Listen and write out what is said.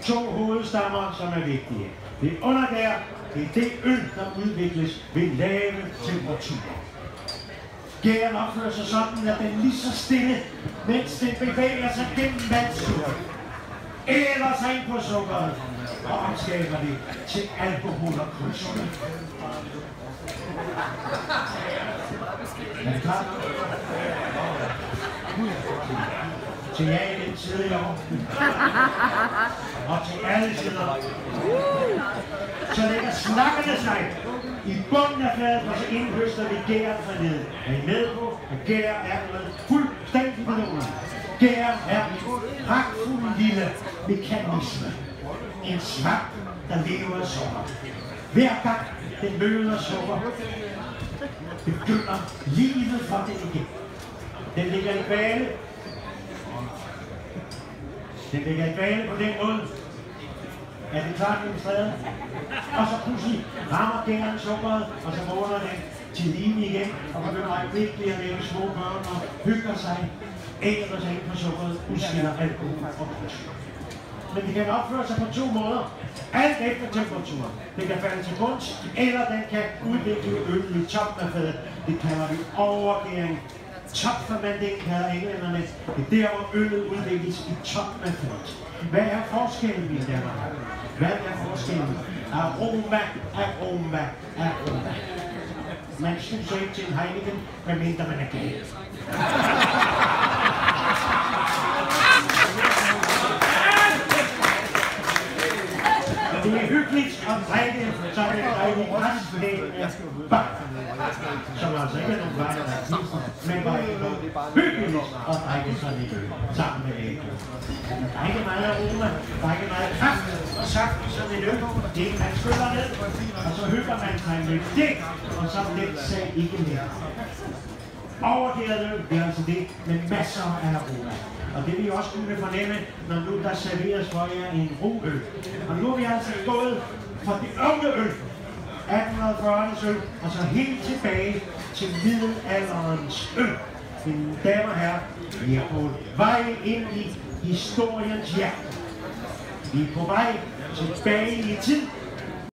to hovedstammer, som er vigtige. Det undergær, det er det øl, der udvikles ved lave temperaturer. Gæren opfører sig sådan, at den lige så stille, mens den bevæger sig gennem vandsukker, æler sig ind på sukkeret og omskaber det til alkohol og kulsyre. Er det klart? Til jer i den side i år. Og til alle sider. Så lægger snakkerne sig i bunden af fladet, og så indhøster vi gæren fra neden. Er I med på, at gæren er noget fuldstændig bedående? Gæren er en pragtfuld lille mekanisme. En svamp, der lever af sukker. Hver gang den møder sukker, begynder livet for den igen. Den ligger i dvale. Den ligger i dvale på den måde. Er det klart demonstreret? Og så pludselig rammer gæren sukkeret, og så vågner den til live igen, og begynder øjeblikkeligt at lave små børn og hygger sig, æder sig ind på sukkeret, udskiller alkohol og kulsyre. Men det kan opføre sig på to måder. Alt efter temperatur. Det kan falde til bunds, eller den kan udvikle øl i toppen af fadet. Det kalder vi overgæring. Topfermentering kalder englænderne. Det er der, hvor øllet udvikles i toppen af fadet. Hvad er forskellen, mine damer? Hvad er forskellen? Aroma, aroma, aroma. Man synes ikke til en Heineken, medmindre man er gal. Det er hyggeligt at drikke som en dejlig græslæg bak, som altså ikke er nogen vej, men bare hyggeligt at drikke sådan en øl sammen med æg. Der er ikke meget aroma, der er ikke meget kraft og saft i sådan en øl. Det er, man skyller ned, og så hygger man sig med det, og så let sag ikke mere. Overgæret øl, det er altså det med masser af aroma. Og det vil I også kunne fornemme, når nu der serveres for jer en roøl. Og nu er vi altså gået fra det unge øl, 1840'ernes øl, og så helt tilbage til middelalderens øl. Mine damer og herrer, vi er på vej ind i historiens hjerte. Vi er på vej tilbage i tid,